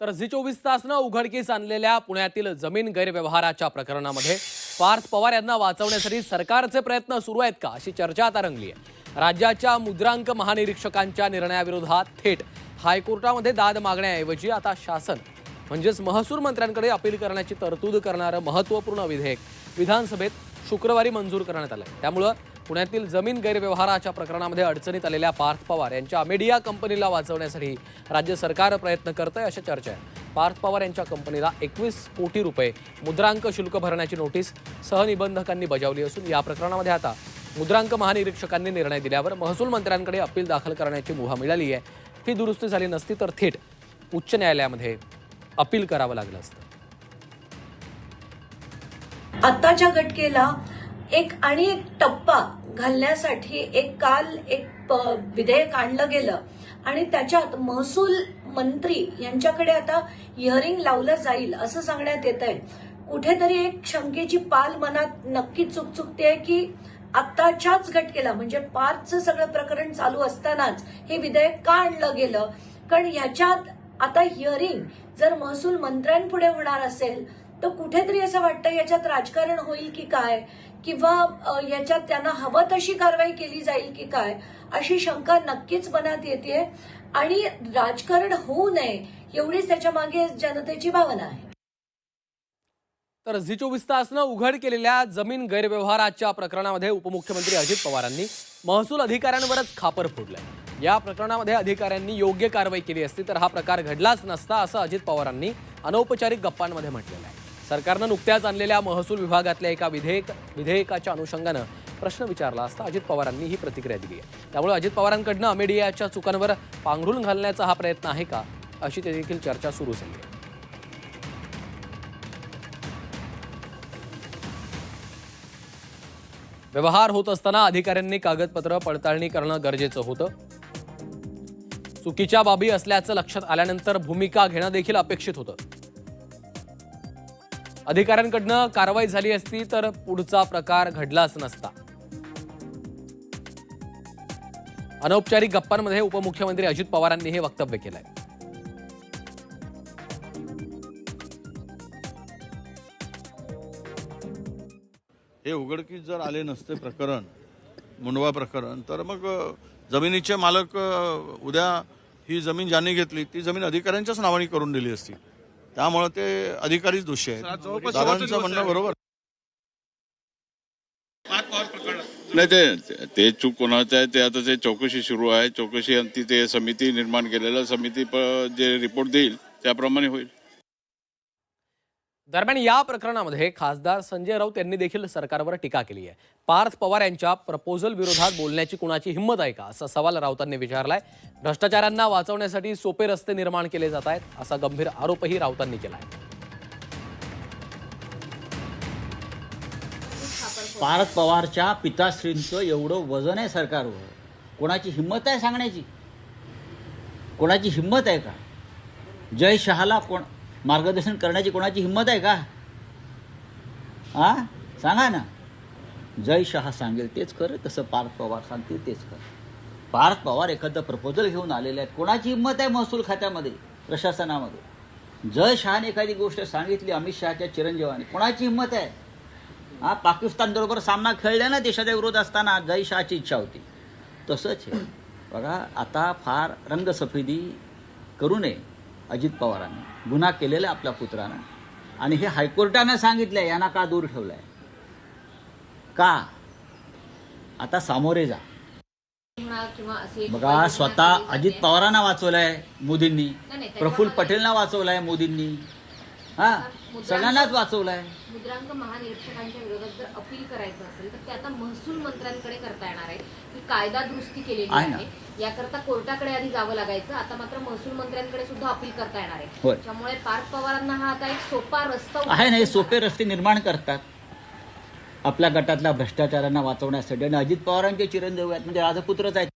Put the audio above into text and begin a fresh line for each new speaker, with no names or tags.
तर झी 24 तासनं उघडकीस आणलेल्या पुण्यातील जमीन गैरव्यवहाराच्या प्रकरणामध्ये पार्थ पवार यांना वाचवण्यासाठी सरकारचे प्रयत्न सुरू आहेत का अशी चर्चा आता रंगली आहे। राज्याच्या मुद्रांक महानिरीक्षकांच्या निर्णयाविरोधात थेट हायकोर्टामध्ये दाद मागण्याऐवजी आता शासन म्हणजेच महसूल मंत्र्यांकडे अपील करण्याची तरतूद करणारं महत्त्वपूर्ण विधेयक विधानसभेत शुक्रवारी मंजूर करण्यात आलं। त्यामुळे पुण्यातील जमीन गैरव्यवहाराच्या प्रकरणामध्ये अडचणीत आलेल्या पार्थ पवार यांच्या अमेडिया कंपनीला वाचवण्यासाठी राज्य सरकार प्रयत्न करतंय अशी चर्चा आहे। पार्थ पवार यांच्या कंपनीला 21 कोटी रुपये मुद्रांक शुल्क भरण्याची नोटीस सहनिबंधकांनी बजावली असून या प्रकरणामध्ये आता मुद्रांक महानिरीक्षकांनी निर्णय दिल्यावर महसूल मंत्र्यांकडे अपील दाखल करण्याची मुभा मिळाली आहे। ही दुरुस्ती झाली नसती तर थेट उच्च न्यायालयामध्ये अपील करावं लागलं असतं।
आताच्या घटनेला एक टप्पा घालण्यासाठी काल एक विधेयक आणलं गेलं आणि त्याच्यात महसूल मंत्री यांच्याकडे आता हिअरिंग लावलं जाईल असं सांगण्यात येत आहे। कुठेतरी एक शंकेची पाल मनात नक्कीच चुकचुकते की आताच्याच घटनेला म्हणजे पार्थचं सगळं प्रकरण चालू असतानाच हे विधेयक का आणलं गेलं, कारण ह्याच्यात आता हिअरिंग जर महसूल मंत्र्यांपुढे होणार असेल तर कुठेतरी असं वाटतं याच्यात राजकारण होईल की काय, किंवा याच्यात त्यांना हवं तशी कारवाई केली जाईल की काय अशी शंका नक्कीच मनात येते आणि राजकारण होऊ नये एवढीच त्याच्या मागे जनतेची भावना आहे।
तर झी 24 तासनं उघड केलेल्या जमीन गैरव्यवहाराच्या प्रकरणामध्ये उपमुख्यमंत्री अजित पवारांनी महसूल अधिकाऱ्यांवरच खापर फोडलंय। या प्रकरणामध्ये अधिकाऱ्यांनी योग्य कारवाई केली असती तर हा प्रकार घडलाच नसता असं अजित पवारांनी अनौपचारिक गप्पांमध्ये म्हटलेलं आहे। सरकारनं नुकत्याच आणलेल्या महसूल विभागातल्या एका विधेयकाच्या अनुषंगानं प्रश्न विचारला असता अजित पवारांनी ही प्रतिक्रिया दिली आहे। त्यामुळे अजित पवारांकडनं अमेडियाच्या चुकांवर पांघरून घालण्याचा हा प्रयत्न आहे का अशी देखील चर्चा सुरू झाली आहे। व्यवहार होत असताना अधिकाऱ्यांनी कागदपत्र पडताळणी करणं गरजेचं होतं। चुकीच्या बाबी असल्याचं लक्षात आल्यानंतर भूमिका घेणं देखील अपेक्षित होतं। अधिकाऱ्यांकडनं कारवाई झाली असती तर पुढचा प्रकार घडलाच नसता। अनौपचारिक गप्पांमध्ये उपमुख्यमंत्री अजित पवारांनी हे वक्तव्य केलंय।
हे उघडकीस जर आले नसते प्रकरण, मुंडवा प्रकरण, तर मग जमिनीचे मालक उद्या ही जमीन ज्यांनी घेतली ती जमीन अधिकाऱ्यांच्याच नावाने करून दिली असती। त्यामुळे ते अधिकारीच दोषी आहेत। दादांचं म्हणणं बरोबर
नाही, ते चूक कोणाचं आहे ते आता ते चौकशी सुरू आहे। चौकशी अंती ते समिती निर्माण केलेलं समिती जे रिपोर्ट देईल त्याप्रमाणे होईल।
दरम्यान या प्रकरणामध्ये खासदार संजय राऊत यांनी देखील सरकारवर टीका केली आहे। पार्थ पवार यांच्या प्रपोजल विरोधात बोलण्याची कुणाची हिंमत आहे का असा सवाल राऊतांनी विचारलाय। भ्रष्टाचारांना वाचवण्यासाठी सोपे रस्ते निर्माण केले जात आहेत असा गंभीर आरोपही राऊतांनी केलाय।
पार्थ पवारच्या पिताश्रींचं एवढं वजन आहे सरकारवर, कोणाची हिंमत आहे सांगण्याची? कोणाची हिंमत आहे का? जय शहाला कोण मार्गदर्शन करण्याची कोणाची हिंमत आहे का? सांगा ना। जय शहा सांगेल तेच कर, तसं पार्थ पवार सांगतील तेच कर। पार्थ पवार एखादं प्रपोजल घेऊन आलेले आहेत, कोणाची हिंमत आहे महसूल खात्यामध्ये, प्रशासनामध्ये? जय शहाने एखादी गोष्ट सांगितली अमित शहाच्या चिरंजीवाने, कोणाची हिंमत आहे? पाकिस्तान बरोबर सामना खेळला ना देशाच्या विरोध असताना, जय शहाची इच्छा होती। तसंच आहे बघा, आता फार रंगसफेदी करू नये अजित पवारांनी। गुन्हा केलेला आपल्या पुत्रानं आणि हे हायकोर्टानं सांगितलंय, यांना का दूर ठेवलाय का? आता सामोरे जा। बघा, स्वतः अजित पवारांना वाचवलंय मोदींनी, प्रफुल्ल पटेलना वाचवलंय मोदींनी, सगळ्यांनाच वाचवलंय।
मुद्रांक महानिरीक्षकांच्या विरोधात जर अपील करायचं असेल तर ते आता महसूल मंत्र्यांकडे करता येणार आहे। की कायदा दुरुस्ती केलेली आहे, याकरता कोर्टाकडे आधी जावं लागायचं, आता मात्र महसूल मंत्र्यांकडे सुद्धा अपील करता येणार आहे। त्यामुळे पार्थ पवारांना हा आता एक सोपा रस्ता
आहे ना, सोपे रस्ते निर्माण करतात आपल्या गटातल्या भ्रष्टाचारांना वाचवण्यासाठी। आणि अजित पवारांचे चिरंजीव आहेत म्हणजे राजपुत्रच आहेत।